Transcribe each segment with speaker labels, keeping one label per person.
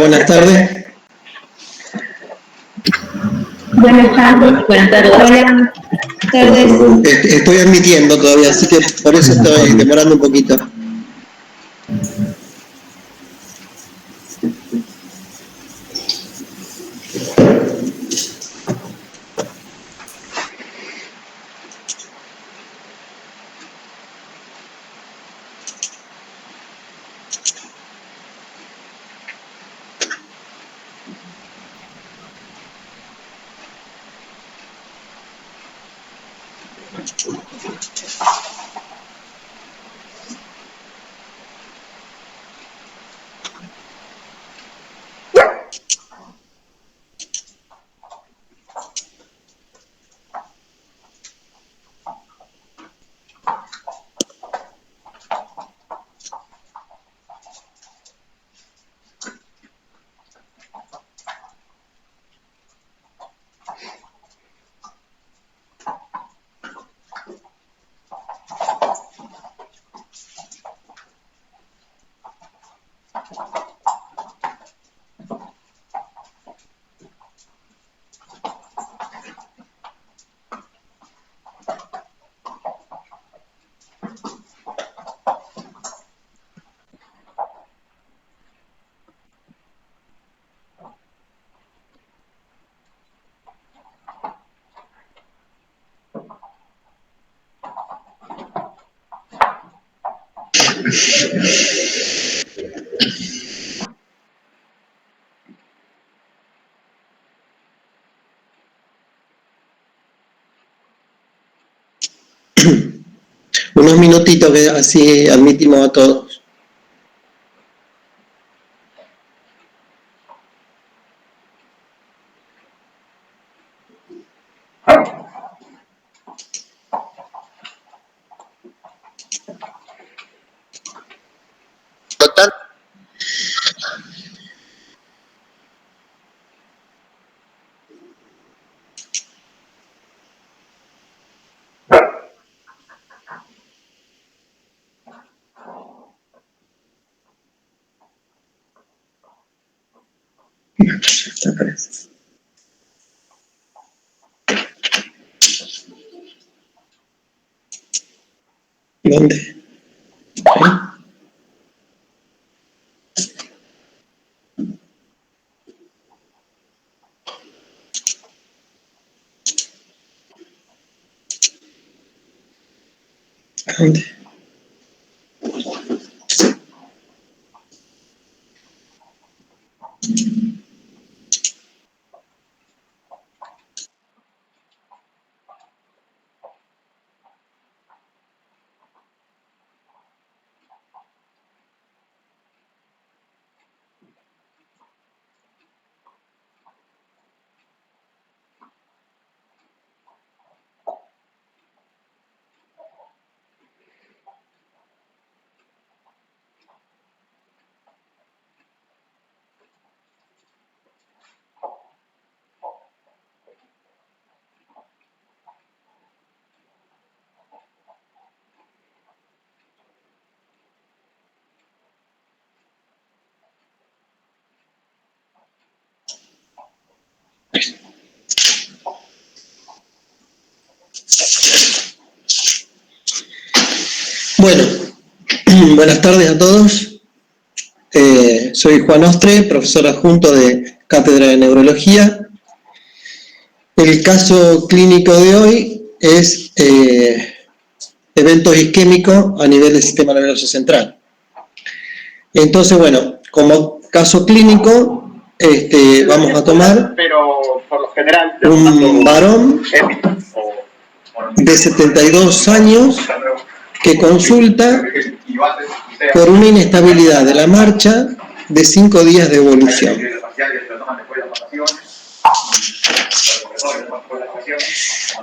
Speaker 1: buenas tardes.
Speaker 2: Buenas tardes.
Speaker 3: Buenas tardes.
Speaker 2: Buenas tardes.
Speaker 1: Estoy admitiendo todavía, así que por eso estoy demorando un poquito. Unos minutitos que así admitimos a todos. ¿Dónde? ¿Dónde? Bueno, buenas tardes a todos. Soy Juan Ostre, profesor adjunto de Cátedra de Neurología. El caso clínico de hoy es eventos isquémicos a nivel del sistema nervioso central. Entonces, bueno, como caso clínico, vamos a tomar un varón de 72 años que consulta por una inestabilidad de la marcha de 5 días de evolución.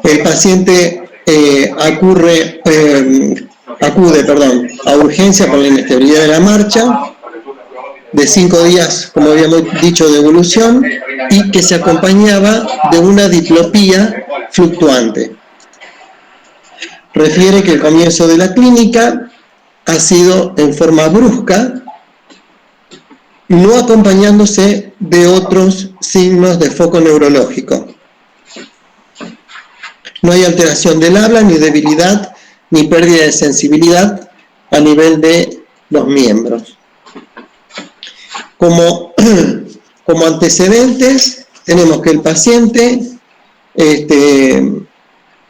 Speaker 1: El paciente acude a urgencia por la inestabilidad de la marcha de 5 días, como habíamos dicho, de evolución, y que se acompañaba de una diplopía fluctuante. Refiere que el comienzo de la clínica ha sido en forma brusca, no acompañándose de otros signos de foco neurológico. No hay alteración del habla, ni debilidad, ni pérdida de sensibilidad a nivel de los miembros. Como antecedentes, tenemos que el paciente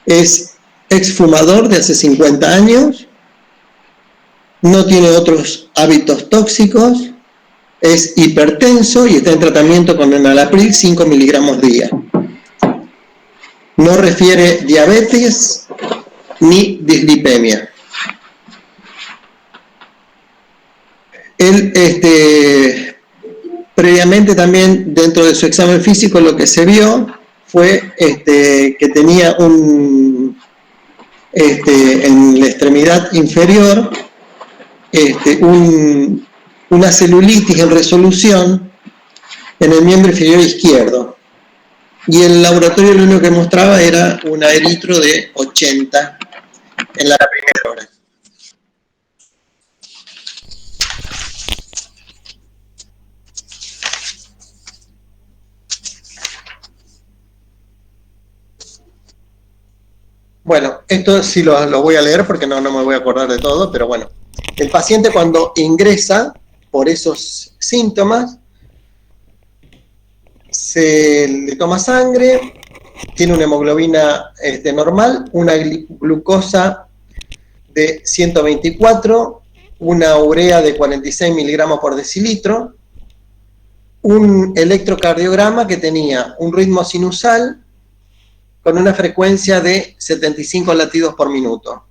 Speaker 1: es exfumador de hace 50 años, no tiene otros hábitos tóxicos, es hipertenso y está en tratamiento con enalapril 5 miligramos día. No refiere diabetes ni dislipemia. Él, previamente también dentro de su examen físico lo que se vio fue que tenía en la extremidad inferior una celulitis en resolución en el miembro inferior izquierdo. Y el laboratorio lo único que mostraba era un eritro de 80 en la primera hora. Bueno, esto sí lo voy a leer porque no me voy a acordar de todo, pero bueno. El paciente cuando ingresa por esos síntomas, se le toma sangre, tiene una hemoglobina normal, una glucosa de 124, una urea de 46 miligramos por decilitro, un electrocardiograma que tenía un ritmo sinusal con una frecuencia de 75 latidos por minuto.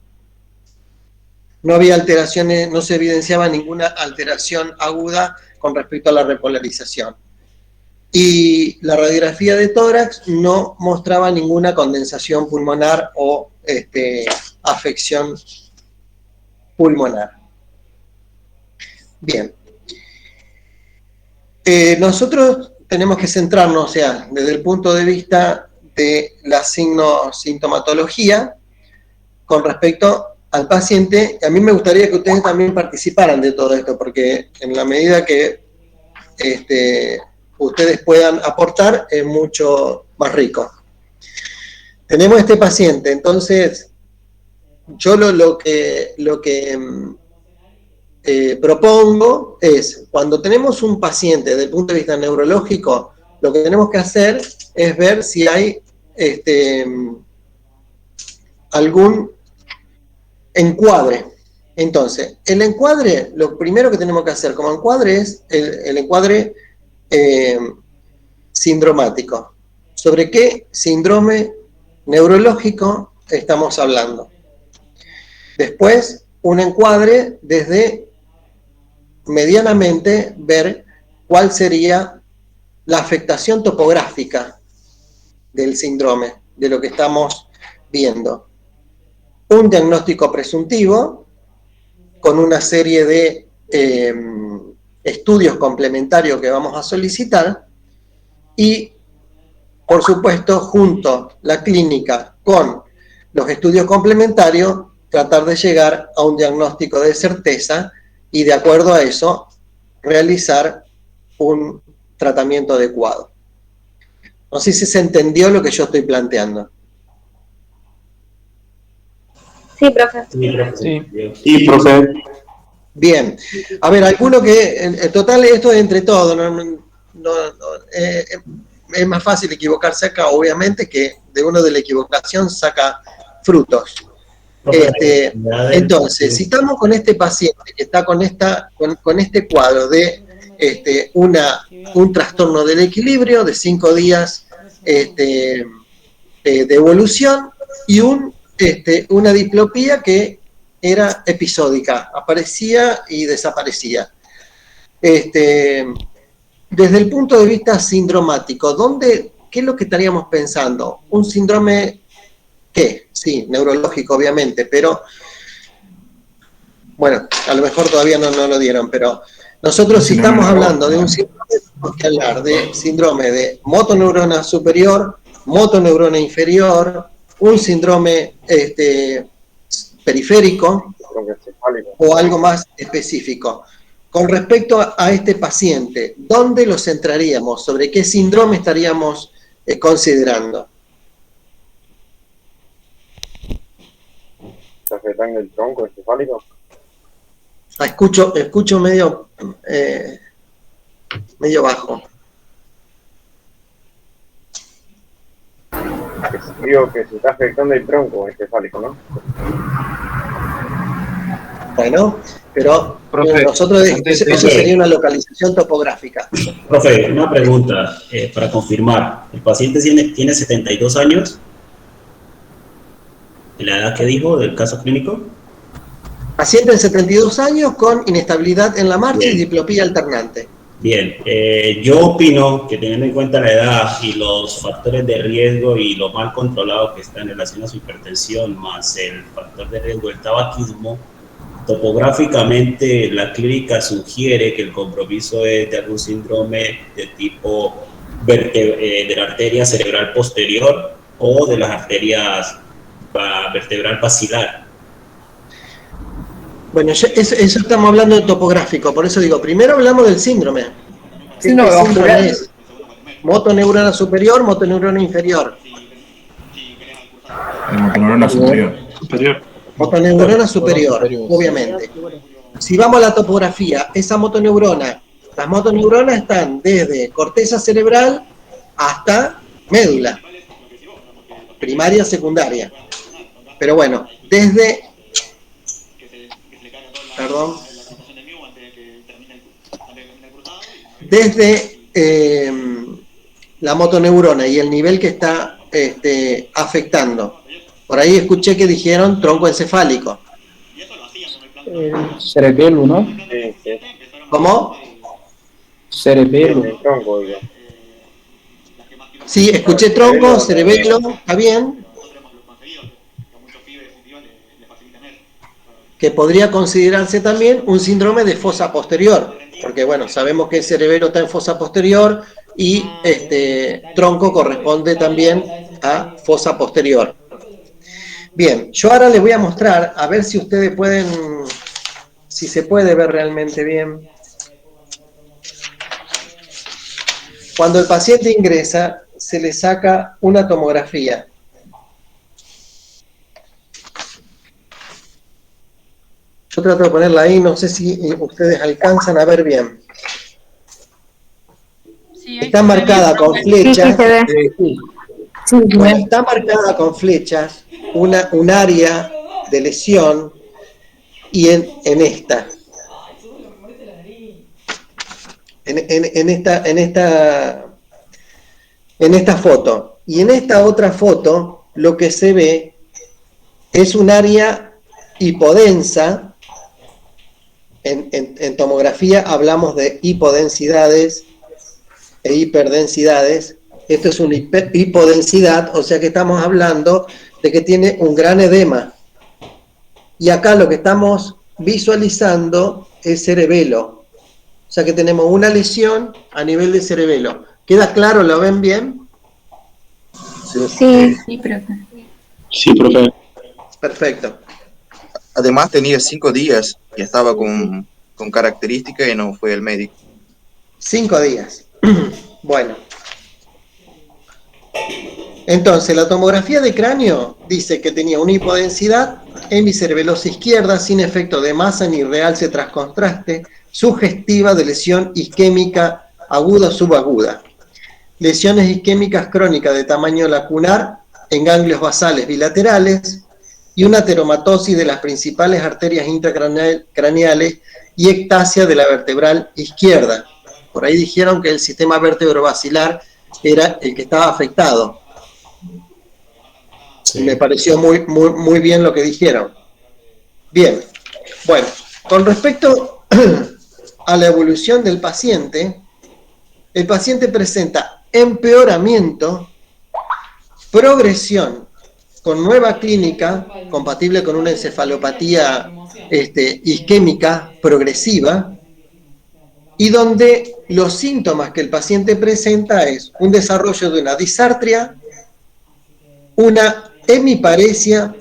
Speaker 1: No había alteraciones, no se evidenciaba ninguna alteración aguda con respecto a la repolarización. Y la radiografía de tórax no mostraba ninguna condensación pulmonar o afección pulmonar. Bien. Nosotros tenemos que centrarnos, o sea, desde el punto de vista de la sintomatología con respecto al paciente. A mí me gustaría que ustedes también participaran de todo esto, porque en la medida que ustedes puedan aportar, es mucho más rico. Tenemos este paciente, entonces yo lo que propongo es, cuando tenemos un paciente desde el punto de vista neurológico, lo que tenemos que hacer es ver si hay algún encuadre. Entonces, el encuadre, lo primero que tenemos que hacer como encuadre es el encuadre sindromático. ¿Sobre qué síndrome neurológico estamos hablando? Después, un encuadre desde medianamente ver cuál sería la afectación topográfica del síndrome, de lo que estamos viendo. Un diagnóstico presuntivo con una serie de estudios complementarios que vamos a solicitar y, por supuesto, junto la clínica con los estudios complementarios, tratar de llegar a un diagnóstico de certeza y, de acuerdo a eso, realizar un tratamiento adecuado. No sé si se entendió lo que yo estoy planteando.
Speaker 2: Sí, profe.
Speaker 3: Sí, profe.
Speaker 1: Bien. A ver, alguno que, en total, esto es entre todos, es más fácil equivocarse acá, obviamente, que de uno de la equivocación saca frutos. Entonces, si estamos con este paciente que está con este cuadro de un trastorno del equilibrio de 5 días de evolución y una diplopía que era episódica, aparecía y desaparecía. Desde el punto de vista sindromático, ¿qué es lo que estaríamos pensando? Un síndrome, ¿qué? Sí, neurológico, obviamente, pero bueno, a lo mejor todavía no lo dieron, pero nosotros si estamos hablando de un síndrome, tenemos que hablar de síndrome de motoneurona superior, motoneurona inferior, un síndrome periférico o algo más específico. con respecto a este paciente, ¿dónde lo centraríamos? ¿Sobre qué síndrome estaríamos considerando?
Speaker 3: ¿Está afectando el tronco encefálico?
Speaker 1: Escucho medio bajo.
Speaker 3: Digo que se está afectando el tronco encefálico, ¿no?
Speaker 1: Bueno, pero
Speaker 4: Profe,
Speaker 1: nosotros eso sería una localización topográfica.
Speaker 5: Profe, una pregunta para confirmar. ¿El paciente tiene 72 años? ¿La edad que dijo del caso clínico?
Speaker 1: Paciente de 72 años con inestabilidad en la marcha
Speaker 5: Bien.
Speaker 1: y diplopía alternante.
Speaker 5: Bien, yo opino que teniendo en cuenta la edad y los factores de riesgo y lo mal controlado que está en relación a su hipertensión, más el factor de riesgo del tabaquismo, topográficamente la clínica sugiere que el compromiso es de algún síndrome de tipo de la arteria cerebral posterior o de las arterias vertebral basilar.
Speaker 1: Bueno, eso estamos hablando de topográfico, por eso digo, primero hablamos del síndrome. ¿Qué síndrome es? Motoneurona superior, motoneurona inferior.
Speaker 4: Motoneurona superior.
Speaker 1: Motoneurona superior, obviamente. Si vamos a la topografía, esa motoneurona, las motoneuronas están desde corteza cerebral hasta médula, primaria, secundaria. Pero bueno, desde la motoneurona y el nivel que está afectando. Por ahí escuché que dijeron tronco encefálico.
Speaker 6: Cerebelo, ¿no?
Speaker 3: Sí, sí.
Speaker 1: ¿Cómo?
Speaker 6: Cerebelo.
Speaker 3: El tronco, digo.
Speaker 1: Sí, escuché tronco, cerebelo, está bien. Que podría considerarse también un síndrome de fosa posterior, porque bueno, sabemos que el cerebelo está en fosa posterior y tronco corresponde también a fosa posterior. Bien, yo ahora les voy a mostrar, a ver si ustedes pueden, si se puede ver realmente bien. Cuando el paciente ingresa, se le saca una tomografía. Yo trato de ponerla ahí, no sé si ustedes alcanzan a ver bien.
Speaker 2: Sí,
Speaker 1: Está marcada con flechas.
Speaker 2: Sí,
Speaker 1: Bueno, está marcada con flechas un área de lesión y en esta. En esta foto. Y en esta otra foto lo que se ve es un área hipodensa. En tomografía hablamos de hipodensidades e hiperdensidades. Esto es una hipodensidad, o sea que estamos hablando de que tiene un gran edema. Y acá lo que estamos visualizando es cerebelo. O sea que tenemos una lesión a nivel de cerebelo. ¿Queda claro? ¿Lo ven bien?
Speaker 2: sí, profe.
Speaker 4: Sí, profe.
Speaker 1: Perfecto.
Speaker 7: Además tenía 5 días y estaba con características y no fue el médico.
Speaker 1: 5 días. Bueno. Entonces, la tomografía de cráneo dice que tenía una hipodensidad hemicerebelosa izquierda sin efecto de masa ni realce tras contraste, sugestiva de lesión isquémica aguda o subaguda. Lesiones isquémicas crónicas de tamaño lacunar en ganglios basales bilaterales y una teromatosis de las principales arterias intracraneales y ectasia de la vertebral izquierda. Por ahí dijeron que el sistema vertebrovasilar era el que estaba afectado. Sí. Me pareció muy bien lo que dijeron. Bien, bueno, con respecto a la evolución del paciente, el paciente presenta empeoramiento, progresión con nueva clínica, compatible con una encefalopatía isquémica progresiva, y donde los síntomas que el paciente presenta es un desarrollo de una disartria, una hemiparesia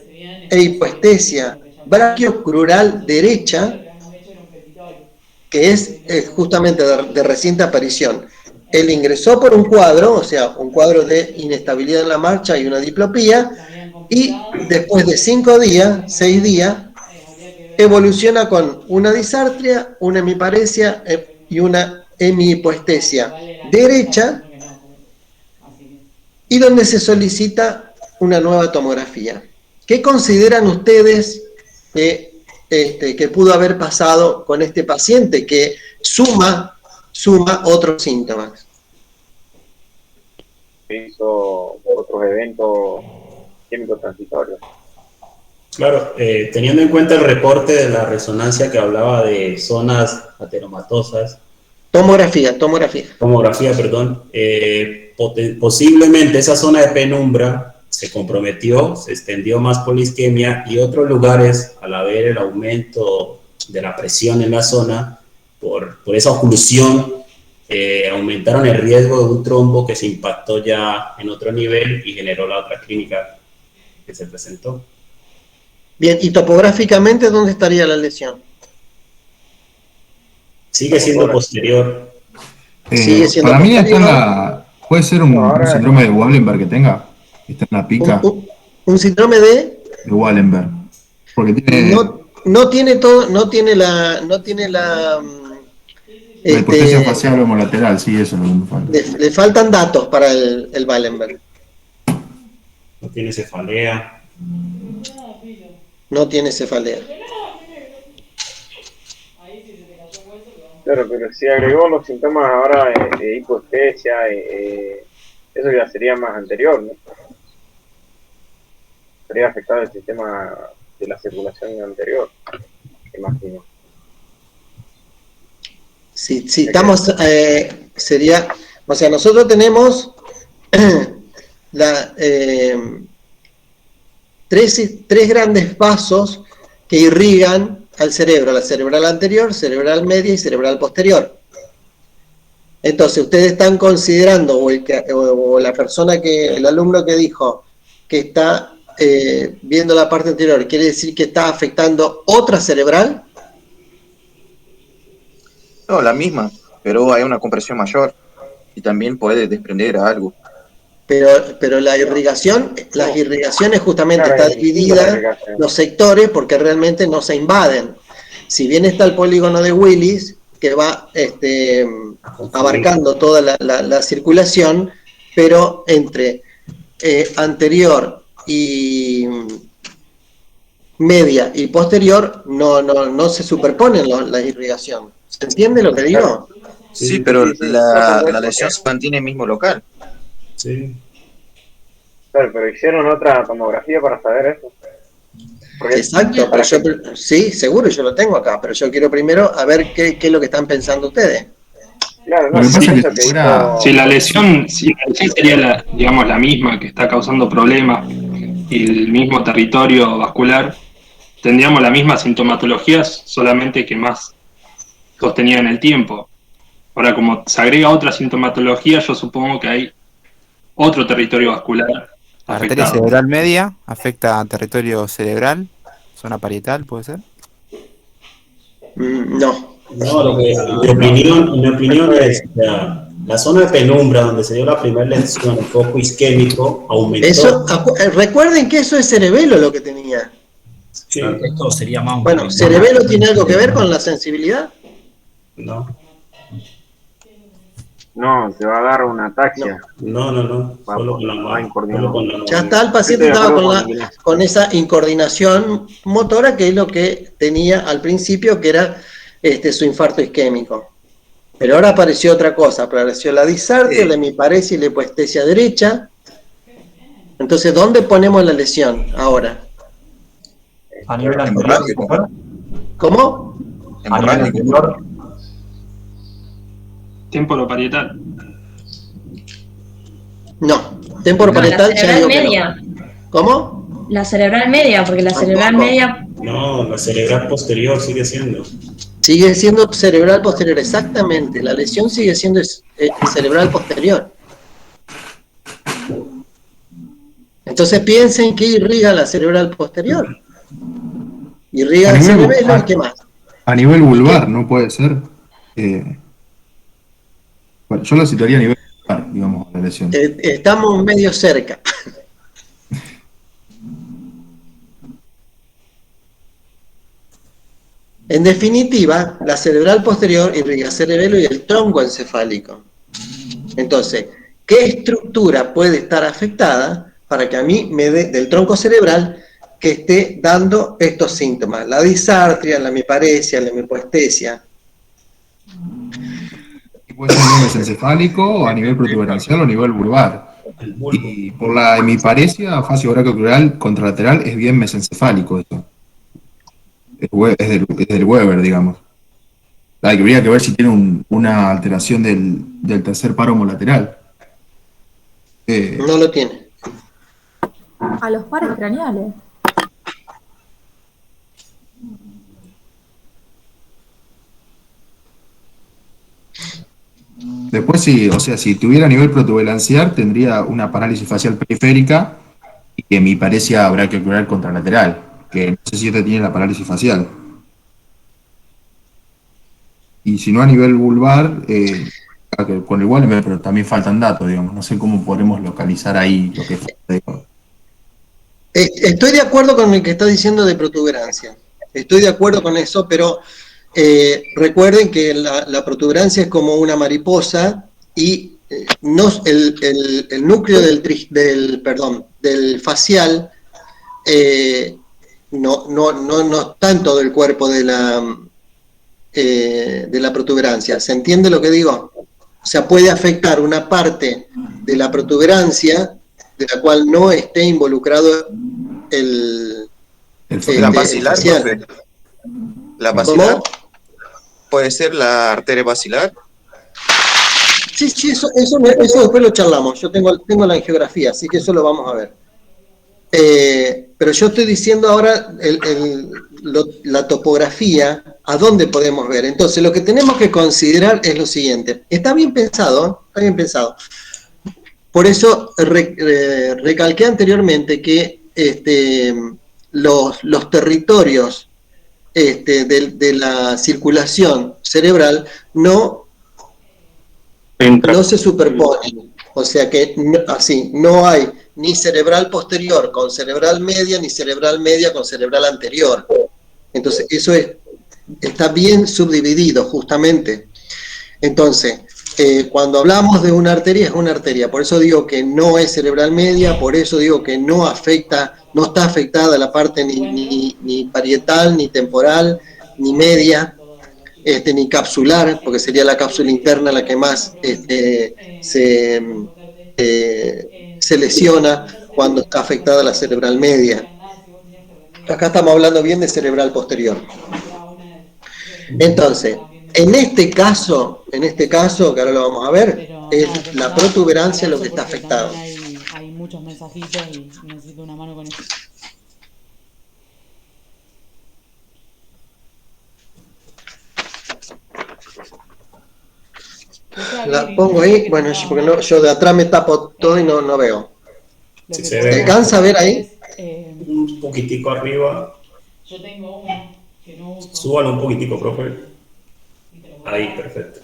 Speaker 1: e hipoestesia brachiocrural derecha, que es justamente de reciente aparición. Él ingresó por un cuadro, o sea, un cuadro de inestabilidad en la marcha y una diplopía, y después de 6 días, evoluciona con una disartria, una hemiparesia y una hemihipoestesia derecha, y donde se solicita una nueva tomografía. ¿Qué consideran ustedes que pudo haber pasado con este paciente que suma otros síntomas?
Speaker 3: Hizo otros eventos químicos transitorios.
Speaker 5: Claro, teniendo en cuenta el reporte de la resonancia que hablaba de zonas ateromatosas,
Speaker 1: Tomografía,
Speaker 5: perdón, posiblemente esa zona de penumbra se comprometió, se extendió más por la isquemia, y otros lugares, al haber el aumento de la presión en la zona, por esa oclusión, aumentaron el riesgo de un trombo que se impactó ya en otro nivel y generó la otra clínica que se presentó.
Speaker 1: Bien, y topográficamente, ¿dónde estaría la lesión?
Speaker 5: Sigue siendo posterior.
Speaker 1: Sigue siendo
Speaker 8: para mí
Speaker 1: posterior.
Speaker 8: puede ser un síndrome de Wallenberg que tenga, que está en la pica.
Speaker 1: Un síndrome de
Speaker 8: Wallenberg. Porque tiene
Speaker 1: no tiene todo, no tiene la
Speaker 8: la hipotesia facial homolateral, sí, eso es lo que me falta.
Speaker 1: le faltan datos para el Wallenberg.
Speaker 5: No tiene cefalea.
Speaker 1: No tiene cefalea.
Speaker 3: Claro, pero si agregó los síntomas ahora de hipoestesia, eso ya sería más anterior, ¿no? Sería afectado el sistema de la circulación anterior, imagino.
Speaker 1: Si estamos, sería, o sea, nosotros tenemos tres grandes vasos que irrigan al cerebro: la cerebral anterior, cerebral media y cerebral posterior. Entonces, ustedes están considerando, o la persona el alumno que dijo que está viendo la parte anterior, ¿quiere decir que está afectando otra cerebral?
Speaker 7: No, la misma, pero hay una compresión mayor y también puede desprender algo.
Speaker 1: Pero las irrigaciones justamente
Speaker 3: Claro,
Speaker 1: está dividida los sectores porque realmente no se invaden. Si bien está el polígono de Willis, que va abarcando toda la circulación, pero entre anterior y media y posterior no se superponen las irrigaciones. ¿Se entiende lo que digo?
Speaker 7: Sí, pero la lesión se mantiene en el mismo local.
Speaker 5: Sí.
Speaker 3: Claro, pero hicieron otra tomografía para saber eso. Porque
Speaker 1: Exacto, pero sí, seguro, yo lo tengo acá, pero yo quiero primero a ver qué es lo que están pensando ustedes.
Speaker 3: Claro,
Speaker 8: Lo que pasa es que
Speaker 3: eso
Speaker 8: fuera-
Speaker 9: Si la lesión sería digamos, la misma que está causando problemas y el mismo territorio vascular, tendríamos la misma sintomatología, solamente que más sostenida en el tiempo. Ahora, como se agrega otra sintomatología, yo supongo que hay otro territorio vascular
Speaker 2: La arteria
Speaker 9: afectado.
Speaker 2: cerebral media afecta a territorio cerebral, zona parietal, ¿puede ser?
Speaker 1: No.
Speaker 5: No, mi opinión es, la zona de penumbra donde se dio la primera lesión, el foco isquémico, aumentó.
Speaker 1: Recuerden que eso es cerebelo lo que tenía.
Speaker 5: Sí,
Speaker 10: Esto sería más un
Speaker 1: Bueno, ¿cerebelo tiene algo que ver con la sensibilidad?
Speaker 5: no,
Speaker 3: no, te va a dar una ataxia.
Speaker 5: no. Solo con la
Speaker 1: Ya está, el paciente estaba con esa incoordinación motora, que es lo que tenía al principio, que era su infarto isquémico. Pero ahora apareció otra cosa, apareció la disartria, la hemiparesia y la hipoestesia derecha. Entonces, ¿dónde ponemos la lesión ahora?
Speaker 10: a nivel anterior.
Speaker 1: ¿Cómo?
Speaker 10: A nivel anterior.
Speaker 9: Temporoparietal.
Speaker 1: No, temporoparietal
Speaker 11: La
Speaker 1: ya
Speaker 11: cerebral
Speaker 1: digo que no.
Speaker 11: media.
Speaker 1: ¿Cómo?
Speaker 11: La cerebral media, porque la cerebral
Speaker 1: Tampoco.
Speaker 11: media.
Speaker 5: No, la cerebral posterior sigue siendo.
Speaker 1: Sigue siendo cerebral posterior, exactamente. La lesión sigue siendo cerebral posterior. Entonces piensen que irriga la cerebral posterior. Irriga el cerebelo, ¿y qué más?
Speaker 8: A nivel vulvar, ¿no puede ser? Bueno, yo lo situaría a nivel, digamos, la lesión.
Speaker 1: Estamos medio cerca. En definitiva, la cerebral posterior irriga el cerebelo y el tronco encefálico. Entonces, ¿qué estructura puede estar afectada para que a mí me dé del tronco cerebral que esté dando estos síntomas? La disartria, la hemiparesia, la hemipoestesia.
Speaker 8: Puede ser a nivel mesencefálico, o a nivel protuberancial o a nivel vulvar. Y por la hemiparesia, fascio brachiocrural contralateral es bien mesencefálico eso. Es del Weber, digamos. Habría que ver si tiene una alteración del tercer páramo lateral.
Speaker 1: No lo tiene.
Speaker 12: A los pares craneales.
Speaker 8: Después, sí, o sea, si tuviera nivel protuberancial, tendría una parálisis facial periférica y hemiparesia brachiocrural contralateral, que no sé si este tiene la parálisis facial. Y si no a nivel vulvar, con el Wallenberg, pero también faltan datos, digamos. No sé cómo podremos localizar ahí lo que falta.
Speaker 1: Estoy de acuerdo con el que está diciendo de protuberancia. Estoy de acuerdo con eso, pero recuerden que la protuberancia es como una mariposa y el núcleo del facial no está en todo el cuerpo de la protuberancia. ¿Se entiende lo que digo? O sea, puede afectar una parte de la protuberancia de la cual no esté involucrado
Speaker 7: la basilar, profe. La basilar.
Speaker 1: ¿Cómo?
Speaker 7: Puede ser la arteria basilar.
Speaker 1: Sí, eso después lo charlamos. Yo tengo la angiografía, así que eso lo vamos a ver. Pero yo estoy diciendo ahora la topografía, a dónde podemos ver. Entonces, lo que tenemos que considerar es lo siguiente. Está bien pensado, está bien pensado. Por eso recalqué anteriormente que los territorios de la circulación cerebral no se superponen. O sea que no hay ni cerebral posterior con cerebral media, ni cerebral media con cerebral anterior. Entonces, eso está bien subdividido, justamente. Entonces, cuando hablamos de una arteria, es una arteria. Por eso digo que no es cerebral media, por eso digo que no está afectada la parte ni parietal, ni temporal, ni media, ni capsular, porque sería la cápsula interna la que más se lesiona cuando está afectada la cerebral media. Acá estamos hablando bien de cerebral posterior. Entonces, en este caso, que ahora lo vamos a ver, es la protuberancia lo que está afectado.
Speaker 13: Hay muchos mensajitos y necesito una mano con eso.
Speaker 1: La pongo ahí, bueno, porque yo de atrás me tapo todo y no veo.
Speaker 5: Si
Speaker 1: ¿Se alcanza a ver ahí?
Speaker 5: Un poquitico arriba.
Speaker 13: Yo tengo uno que no uso.
Speaker 5: Súbalo un poquitico, profe. Ahí, perfecto.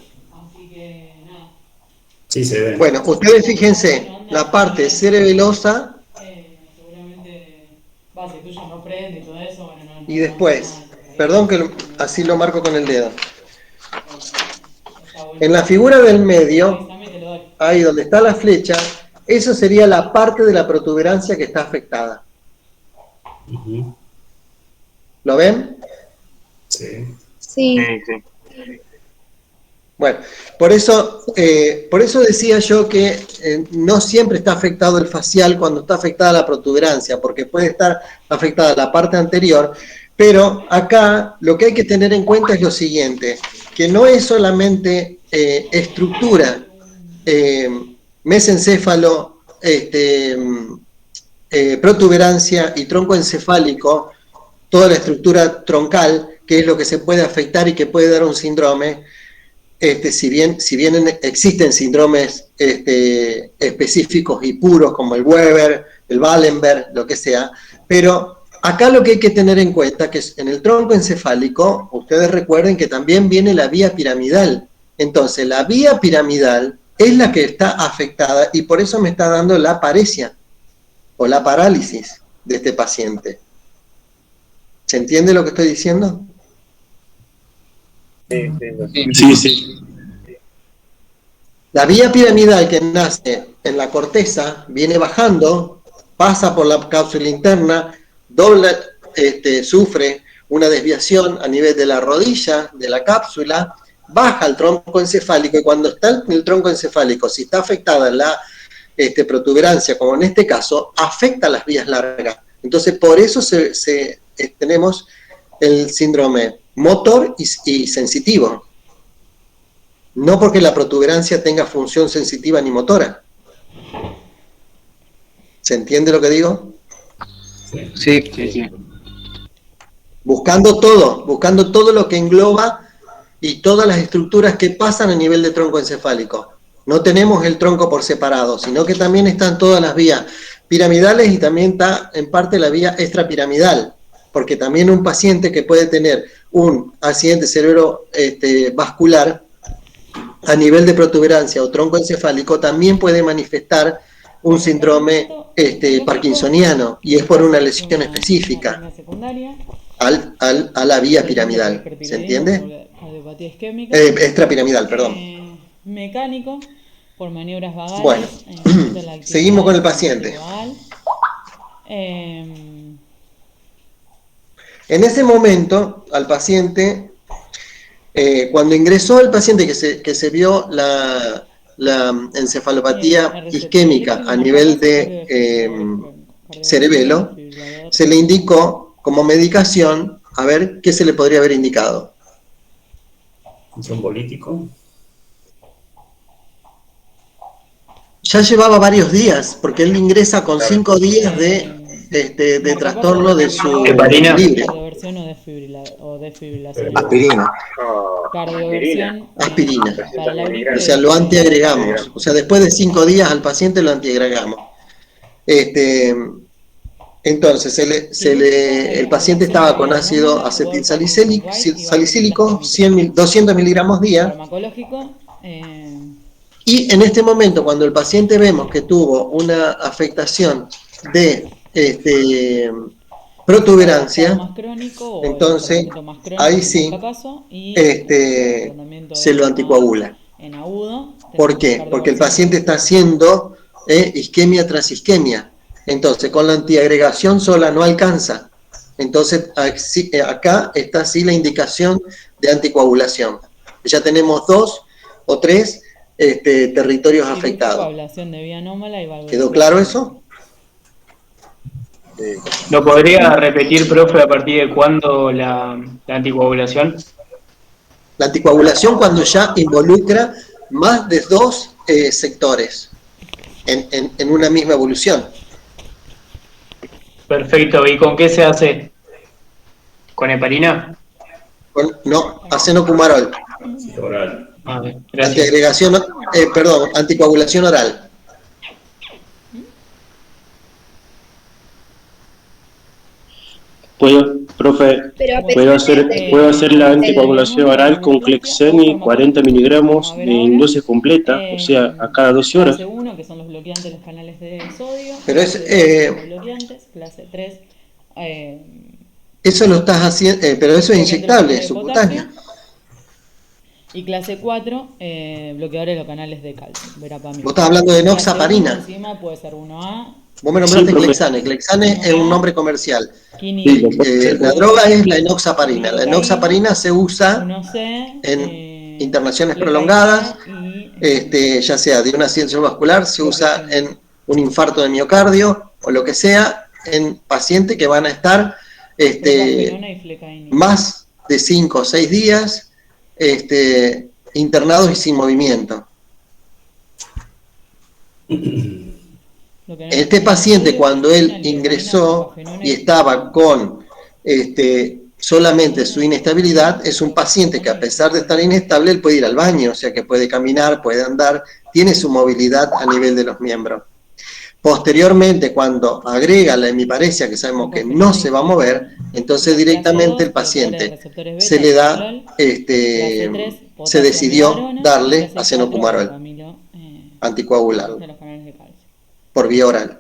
Speaker 5: Sí, se ve.
Speaker 1: Bueno, ustedes fíjense, la parte cerebelosa y después, perdón que así lo marco con el dedo. En la figura del medio, ahí donde está la flecha, eso sería la parte de la protuberancia que está afectada. ¿Lo ven?
Speaker 5: Sí.
Speaker 12: Sí.
Speaker 1: Bueno, por eso decía yo que no siempre está afectado el facial cuando está afectada la protuberancia, porque puede estar afectada la parte anterior, pero acá lo que hay que tener en cuenta es lo siguiente, que no es solamente estructura, mesencéfalo, protuberancia y tronco encefálico, toda la estructura troncal, que es lo que se puede afectar y que puede dar un síndrome. Si bien existen síndromes específicos y puros como el Weber, el Wallenberg, lo que sea, pero Acá lo que hay que tener en cuenta que en el tronco encefálico, ustedes recuerden que también viene la vía piramidal. Entonces, la vía piramidal es la que está afectada y por eso me está dando la paresia o la parálisis de este paciente. ¿Se entiende lo que estoy diciendo?
Speaker 4: Sí.
Speaker 1: La vía piramidal que nace en la corteza viene bajando, pasa por la cápsula interna, dobla, sufre una desviación a nivel de la rodilla, de la cápsula, baja al tronco encefálico y cuando está en el tronco encefálico, si está afectada la protuberancia, como en este caso, afecta las vías largas. Entonces, por eso tenemos el síndrome motor y sensitivo. No porque la protuberancia tenga función sensitiva ni motora. ¿Se entiende lo que digo?
Speaker 6: Sí. Buscando todo lo que engloba y todas las estructuras que pasan a nivel de tronco encefálico. No tenemos el tronco por separado, sino que también están todas las vías piramidales y también está en parte la vía extrapiramidal, porque también un paciente que puede tener un accidente cerebrovascular a nivel de protuberancia o tronco encefálico también puede manifestar un síndrome parkinsoniano y es por una lesión específica a la vía piramidal. ¿Se entiende? Extrapiramidal, perdón.
Speaker 13: Mecánico por maniobras vagales.
Speaker 6: Bueno, seguimos con el paciente. En ese momento, al paciente, cuando ingresó el paciente que se vio la encefalopatía isquémica a nivel de cerebelo, se le indicó como medicación, a ver qué se le podría haber indicado.
Speaker 5: ¿Un trombolítico?
Speaker 1: Ya llevaba varios días, porque él ingresa con 5 días de trastorno de su equilibrio.
Speaker 7: Aspirina.
Speaker 1: Aspirina. O sea, lo antiagregamos. O sea, después de 5 días al paciente lo antiagregamos. Entonces, el paciente estaba con ácido acetilsalicílico, 200 miligramos día. Y en este momento, cuando el paciente vemos que tuvo una afectación de protuberancia, entonces ahí sí se lo anticoagula. ¿Por qué? Porque el paciente está haciendo isquemia tras isquemia. Entonces, con la antiagregación sola no alcanza. Entonces, acá está sí la indicación de anticoagulación. Ya tenemos 2 o 3 territorios afectados. ¿Quedó claro eso?
Speaker 14: ¿Lo podría repetir, profe, a partir de cuándo la anticoagulación?
Speaker 1: La anticoagulación cuando ya involucra más de 2 sectores en una misma evolución.
Speaker 14: Perfecto. ¿Y con qué se hace? ¿Con heparina?
Speaker 1: No, acenocumarol.
Speaker 5: Oral.
Speaker 1: Antiagregación, anticoagulación oral.
Speaker 15: Puedo hacer la anticoagulación oral con Clexeni 40 miligramos en dosis completa, o sea, a cada 12 horas.
Speaker 13: Clase 1, que son los bloqueantes de los canales de sodio.
Speaker 1: Pero es,
Speaker 13: bloqueantes, clase 3.
Speaker 1: Eso lo estás haciendo, pero eso es inyectable, es subcutáneo.
Speaker 13: Y clase 4, bloqueadores de los canales de calcio, verapamil.
Speaker 1: Vos estás hablando de enoxaparina.
Speaker 13: Encima puede ser 1A.
Speaker 1: Vos me nombraste Clexane. Clexane es un nombre comercial. La droga es la enoxaparina. La enoxaparina se usa en internaciones prolongadas, ya sea de un accidente cerebrovascular, se usa en un infarto de miocardio o lo que sea, en pacientes que van a estar más de 5 o 6 días internados y sin movimiento. Este paciente, cuando él ingresó y estaba con solamente su inestabilidad, es un paciente que a pesar de estar inestable, él puede ir al baño, o sea que puede caminar, puede andar, tiene su movilidad a nivel de los miembros.
Speaker 6: Posteriormente, cuando agrega la hemiparesia, que sabemos que no se va a mover, entonces directamente el paciente se le da, se decidió darle acenocumarol, anticoagulado, por vía oral.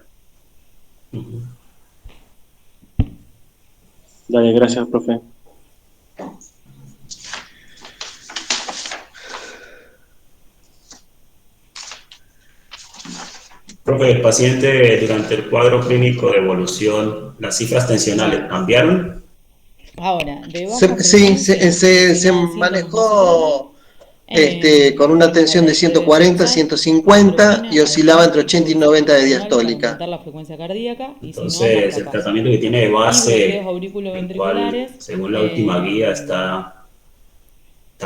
Speaker 15: Dale, gracias, profe.
Speaker 5: Profe, el paciente durante el cuadro clínico de evolución, ¿las cifras tensionales cambiaron?
Speaker 13: Ahora,
Speaker 6: Sí, se manejó con una tensión de 140, 150 y oscilaba entre 80 y 90 de diastólica.
Speaker 5: Entonces, el tratamiento que tiene de base, el cual, según la última guía, está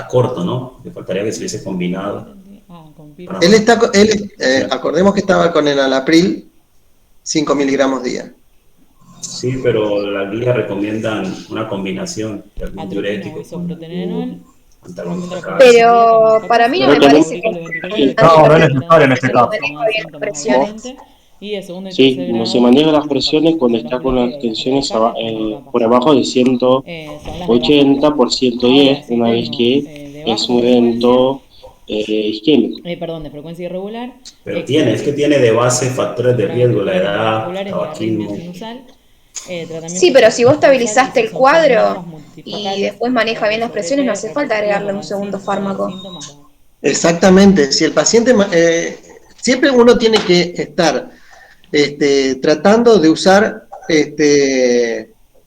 Speaker 5: corto, ¿no? Le faltaría que se hubiese combinado.
Speaker 6: Acordemos que estaba con el enalapril 5 miligramos día.
Speaker 5: Sí, pero las guías recomiendan una combinación de algún diurético.
Speaker 16: Pero para mí no me parece que...
Speaker 10: No, no es necesario en este caso.
Speaker 15: Sí, no se manejan las presiones cuando está con las tensiones por abajo de 180 por 110, una vez que es un evento isquémico.
Speaker 13: Perdón, de frecuencia irregular.
Speaker 5: Pero es que tiene de base factores de riesgo, la edad, tabaquismo.
Speaker 16: Sí, pero si vos estabilizaste el cuadro y después maneja bien las presiones, no hace falta agregarle un segundo fármaco.
Speaker 6: Exactamente, si el paciente, siempre uno tiene que estar tratando de usar,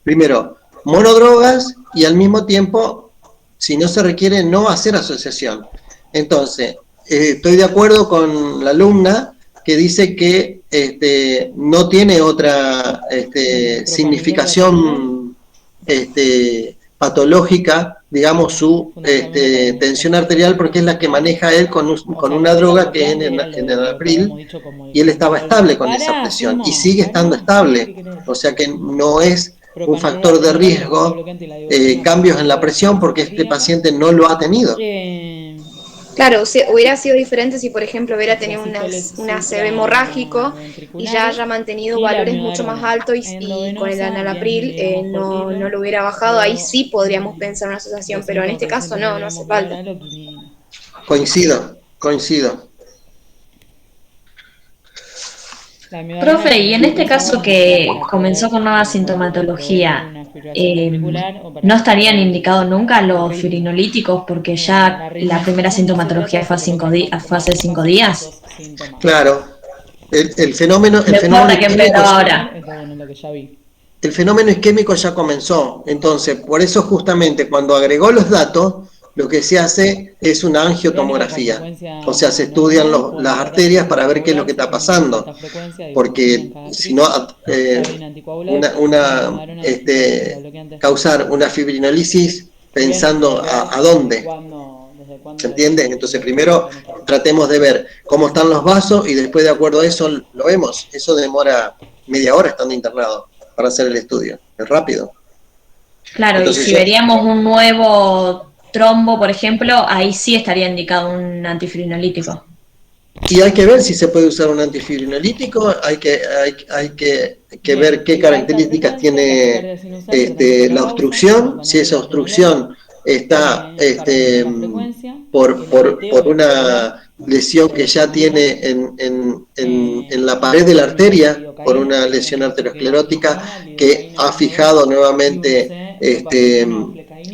Speaker 6: primero, monodrogas y al mismo tiempo, si no se requiere, no hacer asociación. Entonces, estoy de acuerdo con la alumna que dice que no tiene otra significación patológica, digamos, su tensión arterial, porque es la que maneja él con una droga que es en el abril, y él estaba estable con esa presión, y sigue estando estable, o sea que no es un factor de riesgo, cambios en la presión, porque este paciente no lo ha tenido.
Speaker 16: Claro, hubiera sido diferente si, por ejemplo, hubiera tenido un ACV hemorrágico y ya haya mantenido valores mucho más altos y con el enalapril no lo hubiera bajado. Ahí sí podríamos pensar una asociación, pero en este caso no hace falta.
Speaker 6: Coincido.
Speaker 11: Profe, y en este caso que comenzó con nueva sintomatología, ¿no estarían indicados nunca los fibrinolíticos porque ya la primera sintomatología fue hace 5 días?
Speaker 6: Claro, el fenómeno isquémico ya comenzó, entonces por eso justamente cuando agregó los datos, lo que se hace es una angiotomografía, o sea, se estudian las arterias para ver qué es lo que está pasando, porque si no, causar una fibrinolisis pensando a dónde, ¿se entiende? Entonces primero tratemos de ver cómo están los vasos y después de acuerdo a eso lo vemos, eso demora media hora estando internado para hacer el estudio, es rápido.
Speaker 11: Claro, entonces, y si veríamos un nuevo trombo, por ejemplo, ahí sí estaría indicado un antifibrinolítico.
Speaker 6: Y hay que ver si se puede usar un antifibrinolítico, hay que ver qué características tiene la obstrucción, si esa obstrucción está por una lesión que ya tiene en la pared de la arteria, por una lesión arteriosclerótica que ha fijado nuevamente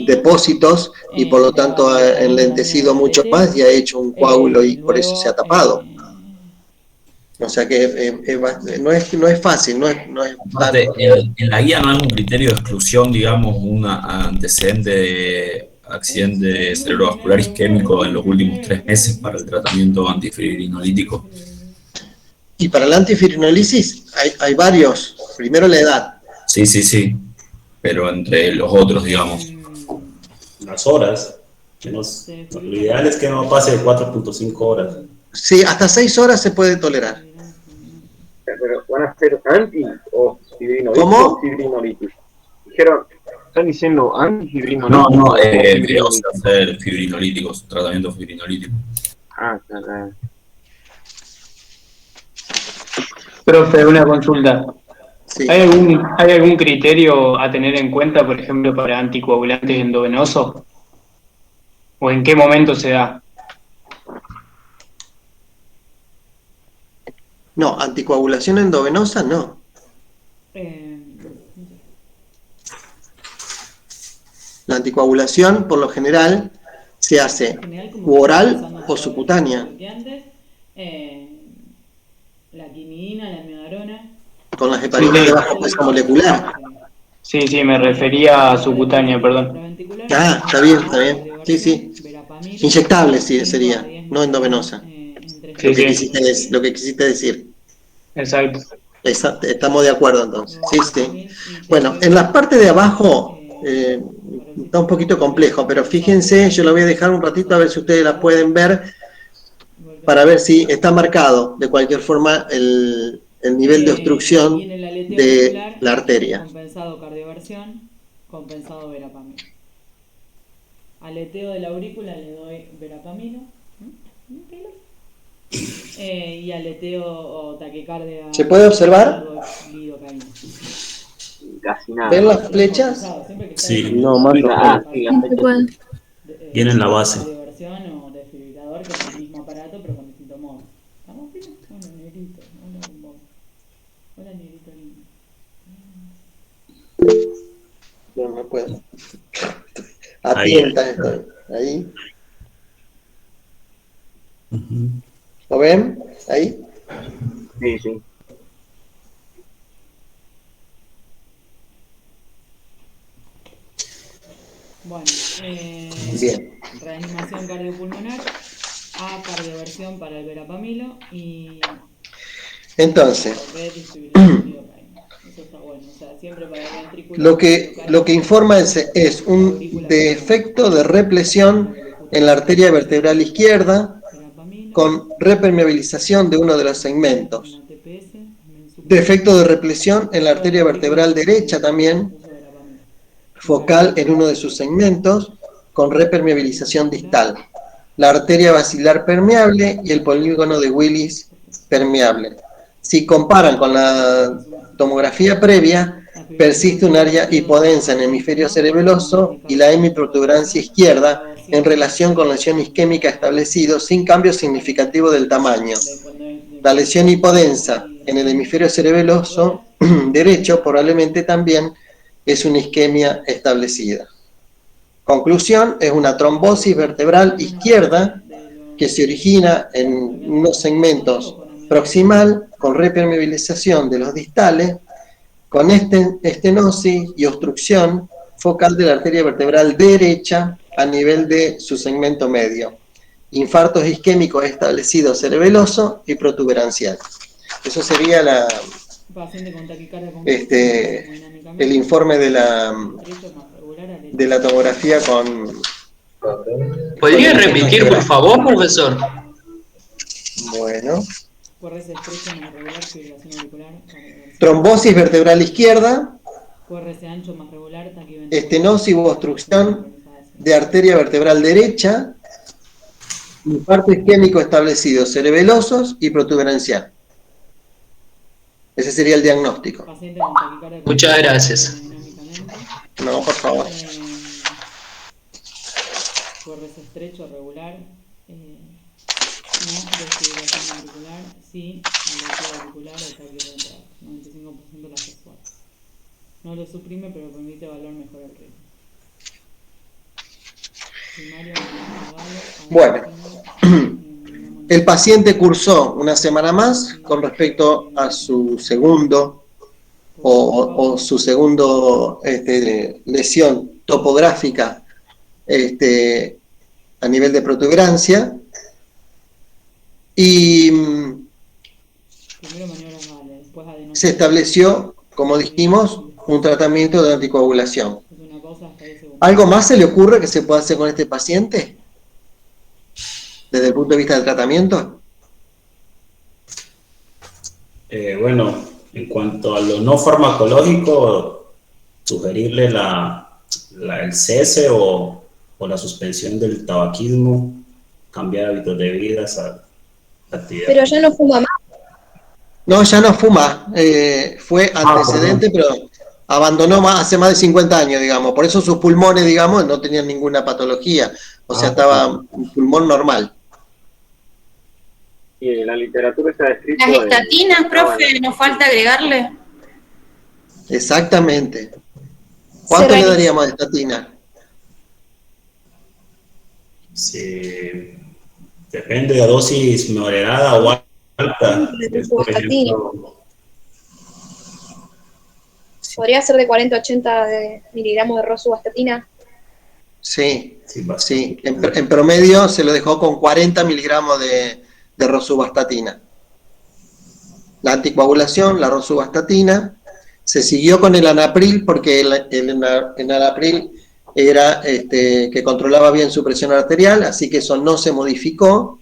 Speaker 6: depósitos y por lo tanto ha enlentecido mucho más y ha hecho un coágulo y por eso se ha tapado. O sea que no es fácil, no es
Speaker 10: en la guía no hay un criterio de exclusión, digamos, un antecedente de accidente cerebrovascular isquémico en los últimos 3 meses para el tratamiento antifibrinolítico.
Speaker 6: Y para la antifibrinolisis hay varios. Primero la edad.
Speaker 10: Sí, pero entre los otros, digamos.
Speaker 5: Las horas. Lo ideal es que no pase de 4.5 horas.
Speaker 6: Sí, hasta 6 horas se puede tolerar.
Speaker 3: Pero ¿van a ser anti o fibrinolitis?
Speaker 6: ¿Cómo?
Speaker 3: Fibrinolitis. ¿Están diciendo antifibrinolíticos?
Speaker 10: No, vamos a hacer fibrinolíticos, tratamiento fibrinolítico.
Speaker 3: Claro.
Speaker 14: Profe, una consulta.
Speaker 6: Sí.
Speaker 14: ¿Hay algún criterio a tener en cuenta, por ejemplo, para anticoagulantes endovenosos? ¿O en qué momento se da?
Speaker 6: No, anticoagulación endovenosa no. La anticoagulación, por lo general, se hace oral o subcutánea.
Speaker 13: La quinidina, la amiodarona.
Speaker 6: Con las heparinas de bajo peso molecular.
Speaker 14: Sí, me refería a subcutánea, perdón.
Speaker 6: Ah, está bien. Sí. Inyectable sí, sería, no endovenosa. Lo que quisiste decir.
Speaker 14: Exacto.
Speaker 6: Estamos de acuerdo entonces. Sí. Bueno, en la parte de abajo está un poquito complejo, pero fíjense, yo lo voy a dejar un ratito a ver si ustedes la pueden ver para ver si está marcado de cualquier forma el nivel de obstrucción de la arteria.
Speaker 13: Compensado cardioversión, compensado verapamilo. Aleteo de la aurícula le doy verapamilo. Y aleteo o taquicardia.
Speaker 6: ¿Se puede observar?
Speaker 3: Casi nada.
Speaker 6: ¿Ven las flechas?
Speaker 10: Sí.
Speaker 15: No, más
Speaker 10: Viene en la base.
Speaker 13: Cardioversión o desfibrilador, que es el mismo aparato, pero con distinto modo. ¿Estamos bien? Hola, negrito. Hola, con vos. Hola, negrito lindo.
Speaker 6: No puedo. Atenta estoy. Ahí. ¿Lo ven? Ahí.
Speaker 3: Sí.
Speaker 13: Bueno,
Speaker 6: bien.
Speaker 13: Reanimación cardiopulmonar, A, cardioversión para el verapamilo y...
Speaker 6: Entonces, lo que informa es un defecto de represión en la arteria vertebral izquierda con repermeabilización de uno de los segmentos. Defecto de represión en la arteria vertebral derecha también, focal en uno de sus segmentos, con repermeabilización distal. La arteria basilar permeable y el polígono de Willis permeable. Si comparan con la tomografía previa, persiste un área hipodensa en el hemisferio cerebeloso y la hemiprotuberancia izquierda en relación con la lesión isquémica establecido sin cambio significativo del tamaño. La lesión hipodensa en el hemisferio cerebeloso derecho probablemente también es una isquemia establecida. Conclusión, es una trombosis vertebral izquierda que se origina en unos segmentos proximal con repermeabilización de los distales, con estenosis y obstrucción focal de la arteria vertebral derecha a nivel de su segmento medio. Infartos isquémicos establecidos cerebeloso y protuberancial. Eso sería el informe de la tomografía con...
Speaker 17: ¿Podría repetir, por favor, profesor?
Speaker 6: Bueno. Trombosis vertebral izquierda, estenosis u obstrucción de arteria vertebral derecha, infarto isquémico establecido cerebelosos y protuberancial. Ese sería el diagnóstico.
Speaker 17: Muchas gracias.
Speaker 6: No, por favor.
Speaker 13: Corres estrecho, regular. No, desfibrilación auricular. Sí, aleteo auricular o taquicardia. 95% de las sexuales. No lo suprime, pero permite evaluar mejor el ritmo.
Speaker 6: Bueno, el paciente cursó una semana más con respecto a su segundo su segundo lesión topográfica a nivel de protuberancia y se estableció, como dijimos, un tratamiento de anticoagulación. ¿Algo más se le ocurre que se pueda hacer con este paciente? Desde el punto de vista del tratamiento.
Speaker 5: Bueno, en cuanto a lo no farmacológico, sugerirle el cese o la suspensión del tabaquismo, cambiar hábitos de vida, esa actividad.
Speaker 16: Pero ya no fuma más.
Speaker 6: No, ya no fuma, fue antecedente, pero abandonó hace más de 50 años, digamos. Por eso sus pulmones, digamos, no tenían ninguna patología. O sea, estaba un pulmón normal.
Speaker 3: Y en la literatura está descrito...
Speaker 18: Las estatinas, profe, nos falta agregarle.
Speaker 6: Exactamente. ¿Cuánto le daríamos de estatina?
Speaker 5: Sí, depende de la dosis moderada o alta. Por ejemplo,
Speaker 16: ¿Podría ser de 40 a 80 miligramos de rosuvastatina?
Speaker 6: Sí, sí. En promedio se lo dejó con 40 miligramos de rosuvastatina. La anticoagulación, la rosuvastatina, se siguió con el anapril porque el anapril era que controlaba bien su presión arterial, así que eso no se modificó.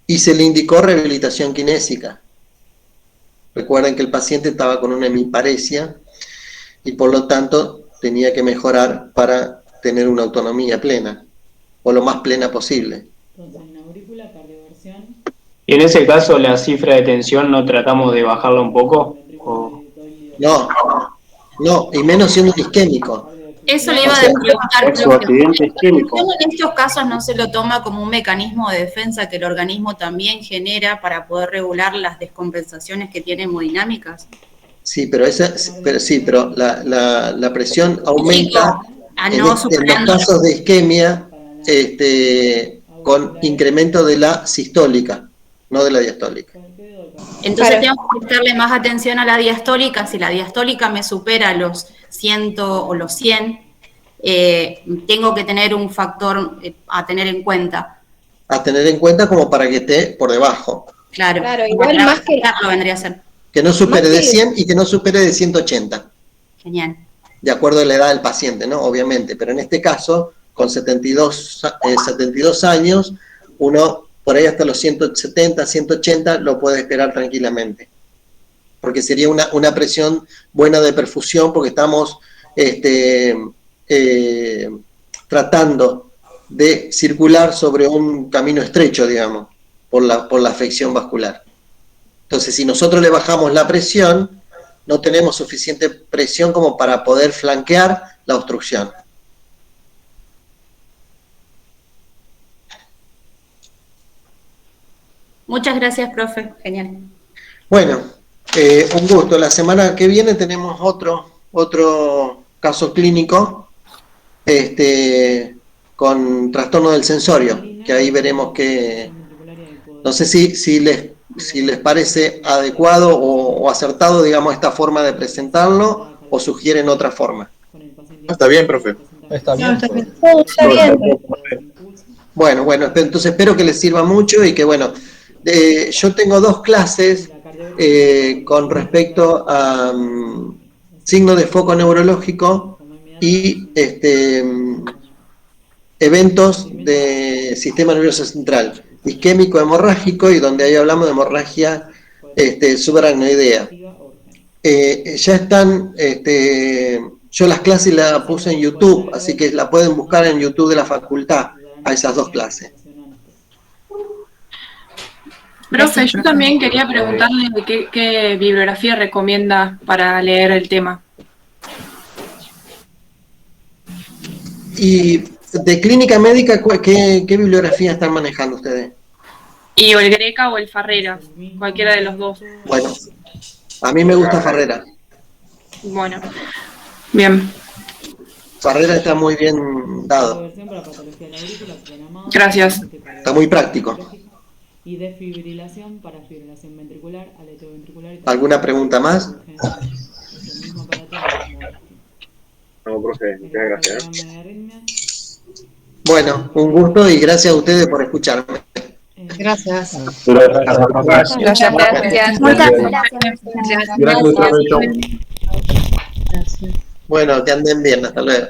Speaker 6: Y se le indicó rehabilitación kinésica. Recuerden que el paciente estaba con una hemiparesia y por lo tanto tenía que mejorar para tener una autonomía plena, o lo más plena posible.
Speaker 14: Y en ese caso, la cifra de tensión, ¿no tratamos de bajarla un poco?
Speaker 6: No, y menos siendo un isquémico.
Speaker 18: Eso le iba a preguntar,
Speaker 15: Su accidente isquémico.
Speaker 18: ¿cómo en estos casos no se lo toma como un mecanismo de defensa que el organismo también genera para poder regular las descompensaciones que tiene hemodinámicas?
Speaker 6: Sí, pero la presión aumenta en los casos de isquemia con incremento de la sistólica, no de la diastólica.
Speaker 18: Entonces tengo que prestarle más atención a la diastólica. Si la diastólica me supera los 100 o los 100, tengo que tener un factor a tener en cuenta.
Speaker 6: A tener en cuenta como para que esté por debajo.
Speaker 18: Claro,
Speaker 16: igual más que
Speaker 18: lo vendría a ser.
Speaker 6: Que no supere de 100 y que no supere de 180.
Speaker 18: Genial.
Speaker 6: De acuerdo a la edad del paciente, ¿no? Obviamente, pero en este caso, con 72 años, uno por ahí hasta los 170, 180 lo puede esperar tranquilamente. Porque sería una presión buena de perfusión, porque estamos tratando de circular sobre un camino estrecho, digamos, por la afección vascular. Entonces, si nosotros le bajamos la presión, no tenemos suficiente presión como para poder flanquear la obstrucción.
Speaker 18: Muchas gracias, profe. Genial.
Speaker 6: Bueno, un gusto. La semana que viene tenemos otro caso clínico con trastorno del sensorio, que ahí veremos que, no sé si les parece adecuado o acertado, digamos, esta forma de presentarlo, o sugieren otra forma.
Speaker 7: Está bien, profe.
Speaker 19: Está bien.
Speaker 12: Está bien.
Speaker 6: Bueno, entonces espero que les sirva mucho y que, bueno, yo tengo 2 clases con respecto a signos de foco neurológico y eventos de sistema nervioso central, isquémico hemorrágico, y donde ahí hablamos de hemorragia subaracnoidea. Ya están, yo las clases las puse en YouTube, así que la pueden buscar en YouTube de la facultad, a esas 2 clases.
Speaker 20: Profe, yo también quería preguntarle qué bibliografía recomienda para leer el tema.
Speaker 6: Y de clínica médica, ¿qué bibliografía están manejando ustedes?
Speaker 20: Y o el Greca o el Farrera, cualquiera de los dos.
Speaker 6: Bueno, a mí me gusta Farrera.
Speaker 20: Bueno, bien.
Speaker 6: Farrera está muy bien dado.
Speaker 20: Gracias.
Speaker 6: Está muy práctico.
Speaker 13: Y desfibrilación para fibrilación ventricular, aleteo ventricular.
Speaker 6: ¿Alguna pregunta más?
Speaker 3: No, profe, muchas gracias.
Speaker 6: Bueno, un gusto y gracias a ustedes por escucharme.
Speaker 12: Gracias.
Speaker 20: Gracias.
Speaker 12: Muchas
Speaker 6: Bueno, que anden bien, hasta luego.